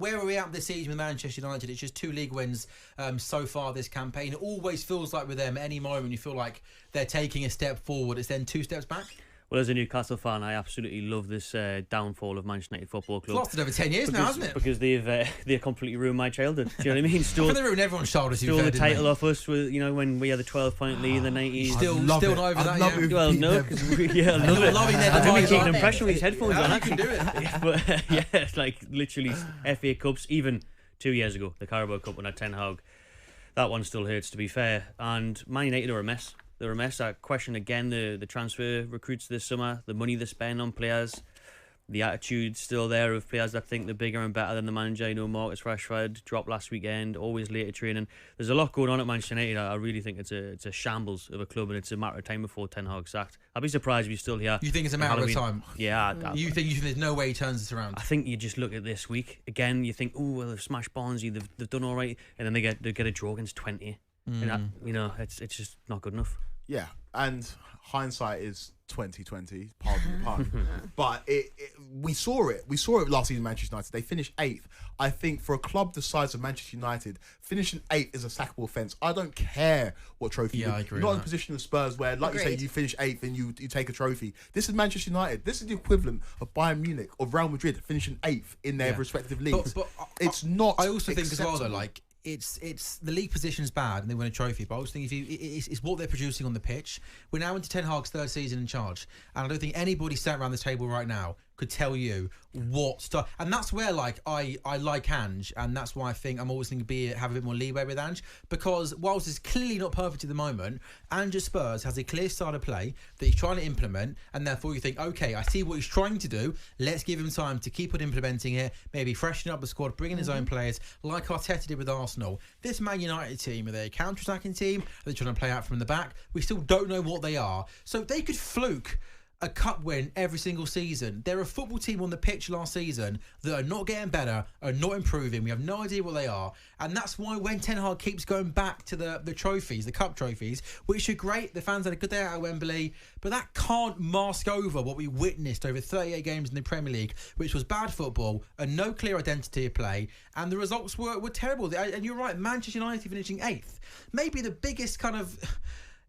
Where are we at this season with Manchester United? It's just 2 league wins so far this campaign. It always feels like with them, at any moment you feel like they're taking a step forward, it's then 2 steps back. Well, as a Newcastle fan, I absolutely love this downfall of Manchester United Football Club. It's lasted over 10 years now, hasn't it? Because they've completely ruined my childhood. Do you know what I mean? I think they ruined everyone's childhood. Stole the title off us with, when we had the 12-point lead in the 90s. Still not over that. Well, no, because I love it. I'm making an impression with these headphones on. You can do it. But it's like literally FA Cups, even 2 years ago, the Carabao Cup when I had Ten Hag. That one still hurts, to be fair. And Man United are a mess. They're a mess. I question again the transfer recruits this summer, the money they spend on players, the attitude still there of players that think they're bigger and better than the manager. Marcus Rashford dropped last weekend, always late at training. There's a lot going on at Manchester United. I really think it's a shambles of a club, and it's a matter of time before Ten Hag's sacked. I'd be surprised if he's still here. You think it's a matter of time? Yeah. You think there's no way he turns this around? I think you just look at this week again. You think, oh well, they've smashed Barnsley, they've done all right, and then they get a draw against 20. And that, it's just not good enough. Yeah, and hindsight is 2020. Pardon the pun, but we saw it. We saw it last season. Manchester United. They finished 8th. I think for a club the size of Manchester United, finishing 8th is a sackable offence. I don't care what trophy. Yeah, I agree. You're not in the position of Spurs where, like you say, you finish 8th and you take a trophy. This is Manchester United. This is the equivalent of Bayern Munich or Real Madrid finishing 8th in their respective leagues. But it's not. I also think as well acceptable. though, like. It's the league position's bad and they win a trophy, but I also think it's what they're producing on the pitch. We're now into Ten Hag's 3rd season in charge, and I don't think anybody sat around this table right now could tell you what stuff. And that's where I like Ange, and that's why I think I'm always going to have a bit more leeway with Ange, because whilst it's clearly not perfect at the moment, Ange at Spurs has a clear style of play that he's trying to implement, and therefore you think, okay, I see what he's trying to do, let's give him time to keep on implementing it, maybe freshen up the squad, bring in his own players like Arteta did with Arsenal. This Man United team, are they a counter-attacking team? Are they trying to play out from the back? We still don't know what they are. So they could fluke a cup win every single season. They're a football team on the pitch last season that are not getting better, are not improving. We have no idea what they are. And that's why when Ten Hag keeps going back to the trophies, the cup trophies, which are great, the fans had a good day out at Wembley, but that can't mask over what we witnessed over 38 games in the Premier League, which was bad football and no clear identity of play, and the results were terrible. And you're right, Manchester United finishing 8th. Maybe the biggest kind of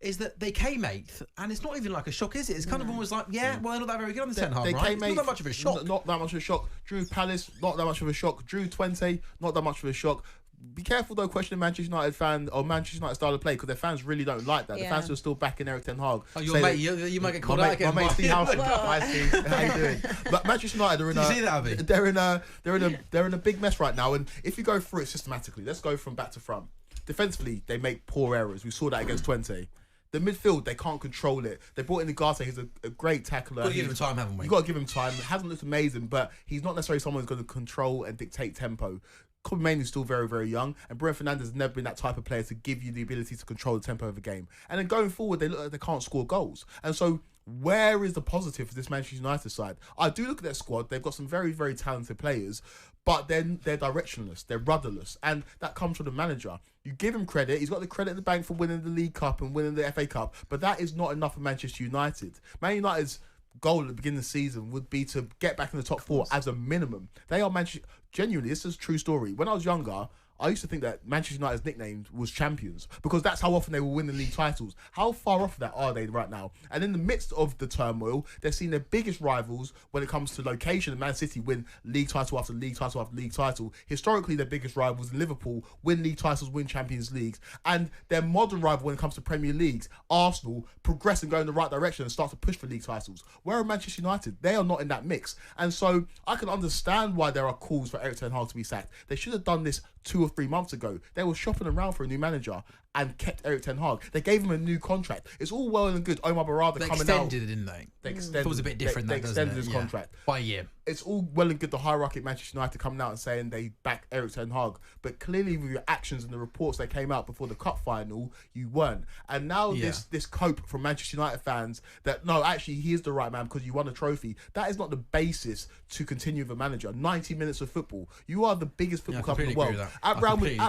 is that they came 8th, and it's not even like a shock, is it? It's kind of almost like, well, they're not that very good on the Ten Hag, right? It's not that much of a shock. Not that much of a shock. Drew Palace, not that much of a shock. Drew 20, not that much of a shock. Be careful though questioning Manchester United fan or Manchester United style of play, because their fans really don't like that. The fans are still backing Eric Ten Hag. Oh, your mate, you might get called out again. My mate Steve House. Hi Steve, how you doing? But Manchester United are in Did you see that, Abby? they're in a big mess right now, and if you go through it systematically, let's go from back to front. Defensively, they make poor errors. We saw that against 20. The midfield, they can't control it. They brought in Ugarte, who's a great tackler. Got to give him time, haven't we? You've got to give him time. It hasn't looked amazing, but he's not necessarily someone who's going to control and dictate tempo. Kobe Mainoo is still very, very young, and Bruno Fernandes has never been that type of player to give you the ability to control the tempo of a game. And then going forward, they look like they can't score goals. And so where is the positive for this Manchester United side? I do look at their squad. They've got some very, very talented players, but then they're directionless, they're rudderless, and that comes from the manager. You give him credit, he's got the credit in the bank for winning the League Cup and winning the FA Cup, but that is not enough for Manchester United. Man United's goal at the beginning of the season would be to get back in the top 4 as a minimum. They are Manchester. Genuinely, this is a true story. When I was younger, I used to think that Manchester United's nickname was champions because that's how often they were winning league titles. How far off of that are they right now? And in the midst of the turmoil, they're seeing their biggest rivals when it comes to location. Man City win league title after league title after league title. Historically, their biggest rivals in Liverpool win league titles, win Champions Leagues. And their modern rival when it comes to Premier Leagues, Arsenal, progress and go in the right direction and start to push for league titles. Where are Manchester United? They are not in that mix. And so I can understand why there are calls for Erik Ten Hag to be sacked. They should have done this 2 or 3 months ago. They were shopping around for a new manager and kept Erik Ten Hag. They gave him a new contract. It's all well and good. Omar Barada coming out. They extended it, didn't they? They extended. It was a bit different. They extended his contract by a year. It's all well and good the hierarchy at Manchester United coming out and saying they back Erik Ten Hag, but clearly with your actions and the reports that came out before the cup final, you weren't. And now this cope from Manchester United fans that no, actually he is the right man because you won a trophy. That is not the basis to continue with a manager. 90 minutes of football. You are the biggest football club in the world. At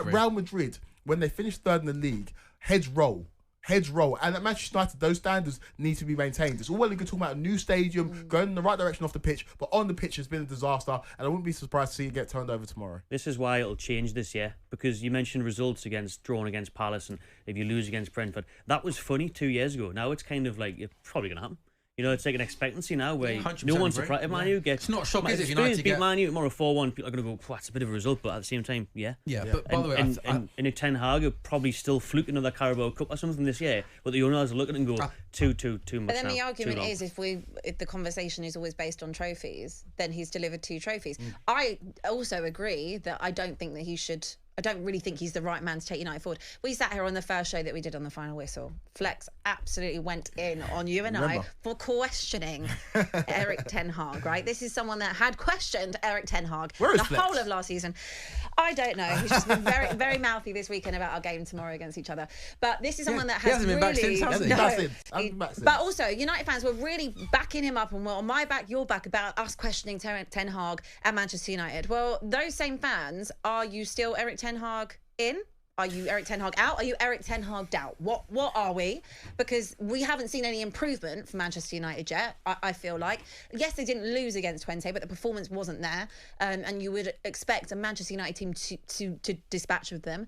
Real Madrid, when they finished 3rd in the league, heads roll. heads roll. And at Manchester United, those standards need to be maintained. It's all well and good talking about a new stadium, going in the right direction off the pitch, but on the pitch has been a disaster, and I wouldn't be surprised to see it get turned over tomorrow. This is why it'll change this year, because you mentioned results drawn against Palace, and if you lose against Brentford, that was funny 2 years ago. Now it's kind of like, it's probably going to happen. You know, it's like an expectancy now where no one's surprised. If Man U gets... It's not shocking, is it? If United beat Man U tomorrow 4-1, people are going to go, that's a bit of a result, but at the same time, yeah. Yeah, but by the way... And a Ten Hag will probably still fluke another Carabao Cup or something this year, but the owners are looking and go, too much. But then the argument is, if the conversation is always based on trophies, then he's delivered 2 trophies. I also agree that I don't really think he's the right man to take United forward. We sat here on the first show that we did on the Final Whistle. Flex absolutely went in on you and I for questioning Erik Ten Hag, right? This is someone that had questioned Erik Ten Hag the whole of last season. I don't know. He's just been very, very mouthy this weekend about our game tomorrow against each other. But this is someone that has really... He hasn't been back since, has he? No. But also, United fans were really backing him up, and on my back, your back, about us questioning Ten Hag at Manchester United. Well, those same fans, are you still Erik Ten Hag in? Are you Erik Ten Hag out? Are you Erik Ten Hag out? What are we? Because we haven't seen any improvement from Manchester United yet, I feel like. Yes, they didn't lose against Twente, but the performance wasn't there. And you would expect a Manchester United team to dispatch with them.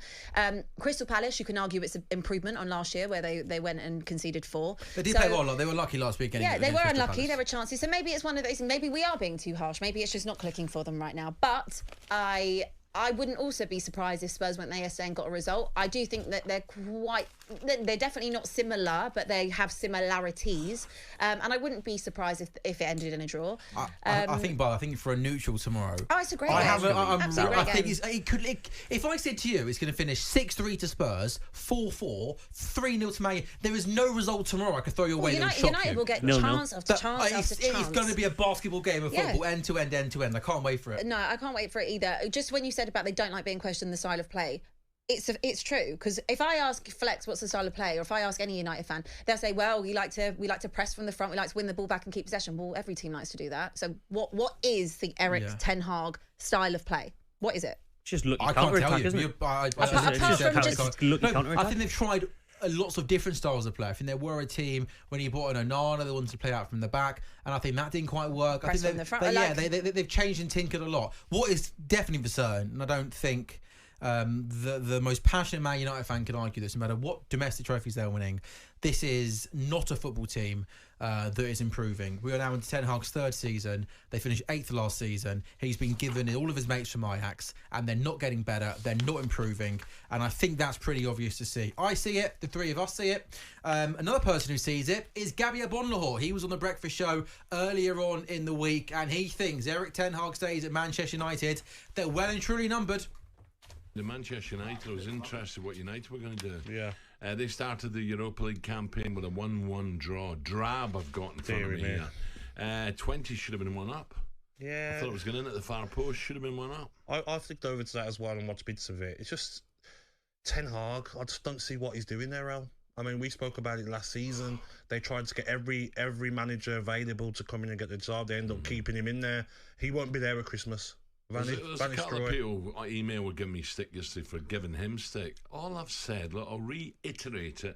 Crystal Palace, you can argue it's an improvement on last year where they went and conceded 4. They did play well. They were lucky last weekend. Yeah, they were unlucky. There were chances. So maybe it's one of those. Maybe we are being too harsh. Maybe it's just not clicking for them right now. But I wouldn't also be surprised if Spurs went there yesterday and got a result. I do think that they're definitely not similar, but they have similarities. And I wouldn't be surprised if it ended in a draw. I think for a neutral tomorrow. Oh, it's a great game. I think if I said to you it's going to finish 6-3 to Spurs, 4-4, 3-0 to Man U, there is no result tomorrow I could throw your way that would shock United you. will get chance after chance after chance. It's going to be a basketball game of football, end to end, end to end. I can't wait for it. No, I can't wait for it either. Just when you said about they don't like being questioned the style of play, it's true, because if I ask Flex what's the style of play, or if I ask any United fan, they'll say, well, we like to press from the front, we like to win the ball back and keep possession. Well, every team likes to do that. So what is the Erik Ten Hag style of play? What is it? Just lucky counter-attack, isn't it? I think they've tried lots of different styles of play. I think they were a team when he brought in Onana, they wanted to play out from the back, and I think that didn't quite work. I think they've changed and tinkered a lot. What is definitely for certain, and I don't think the most passionate Man United fan can argue this, no matter what domestic trophies they're winning, this is not a football team that is improving. We are now into Ten Hag's 3rd season. They finished 8th last season. He's been given all of his mates from Ajax, and they're not getting better. They're not improving, and I think that's pretty obvious to see. I see it. The 3 of us see it. Another person who sees it is Gabby Bonlahor. He was on the Breakfast Show earlier on in the week, and he thinks Erik Ten Hag's days at Manchester United, they're well and truly numbered. The Manchester United, I was interested what United were going to do. Yeah. They started the Europa League campaign with a 1-1 draw. Drab I've got in front of me here. 20 should have been 1 up. Yeah. I thought it was going in at the far post, should have been 1 up. I flicked over to that as well and watched bits of it. It's just Ten Hag, I just don't see what he's doing there, Al. I mean, we spoke about it last season. They tried to get every manager available to come in and get the job. They end up keeping him in there. He won't be there at Christmas. There's a couple of people email would give me stick yesterday for giving him stick. All I've said, look, I'll reiterate it.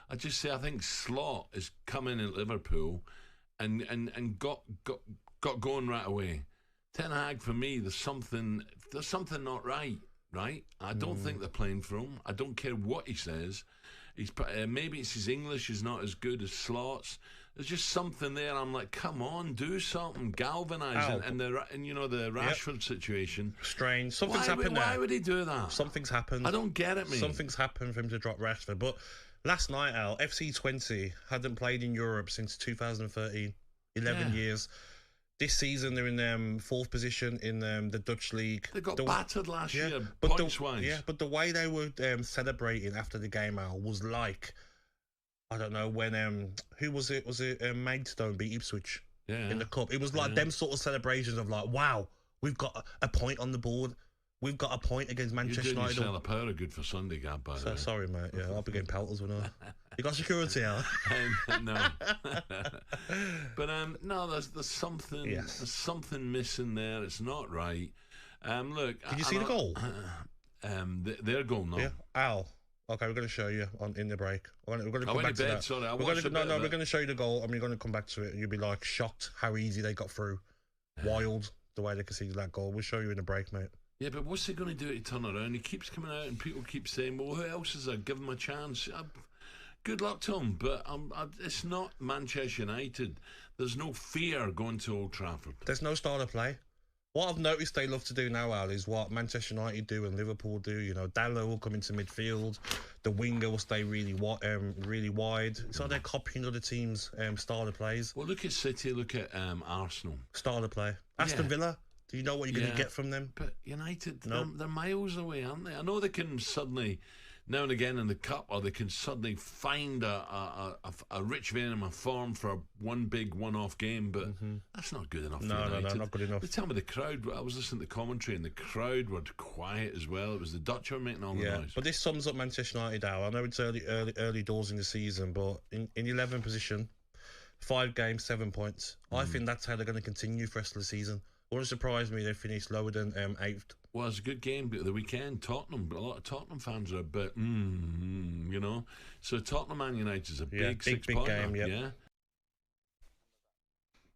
I just say I think Slot has come in at Liverpool and got going right away. Ten Hag, for me, there's something not right. I don't think they're playing for him. I don't care what he says. Maybe it's his English is not as good as Slot's. There's just something there. I'm like, come on, do something, galvanise. And the Rashford situation. Strange. Something's happened there. Why would he do that? Something's happened. I don't get it, mate. Something's happened for him to drop Rashford. But last night, Al, FC Twente hadn't played in Europe since 2013. 11 years. This season, they're in 4th position in the Dutch league. They got battered last year, but points-wise. Yeah, but the way they were celebrating after the game, Al, was like, I don't know, when who was it? Was it Maidstone beat Ipswich in the cup? It was like them sort of celebrations of like, wow, we've got a point on the board. We've got a point against Manchester United. You sell a pair of good for Sunday, Gab, by the way. Sorry, mate. Yeah, I'll be getting pelters when I... You got security, Al? No. But no, there's something. Yes. There's something missing there. It's not right. Look, did you see the goal? Their goal, no. Yeah, Al. Okay, we're going to show you in the break. We're going to come I back to that. Sorry, we're going to show you the goal, and we're going to come back to it, and you'll be like shocked how easy they got through. Wild the way they conceded that goal. We'll show you in the break, mate. Yeah, but what's he going to do to turn around? He keeps coming out, and people keep saying, "Well, who else is there? Give him a chance." Good luck to him, but it's not Manchester United. There's no fear going to Old Trafford. There's no style of play. What I've noticed they love to do now, Al, is what Manchester United do and Liverpool do. You know, Dallo will come into midfield. The winger will stay really wide. It's like they're copying other teams' style of plays. Well, look at City, look at Arsenal. Style of play. Aston Villa, do you know what you're going to get from them? But United, they're miles away, aren't they? I know they can suddenly, now and again in the Cup, or they can suddenly find a rich vein of form for one big one-off game, but that's not good enough for United. No, not good enough. They tell me the crowd, I was listening to the commentary, and the crowd were quiet as well. It was the Dutch who were making all the noise. But this sums up Manchester United now. I know it's early doors in the season, but in 11th position, 5 games, 7 points. I think that's how they're going to continue for the rest of the season. Wouldn't surprise me they finished lower than 8th. Well, it's a good game the weekend. Tottenham, a lot of Tottenham fans are a bit, you know. So Tottenham Man United is a big game. Yeah.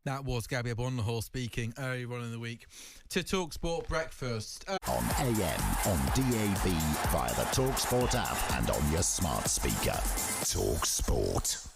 That was Gabby Abonhall speaking earlier on in the week to talkSPORT Breakfast. On AM, on DAB, via the talkSPORT app and on your smart speaker. talkSPORT.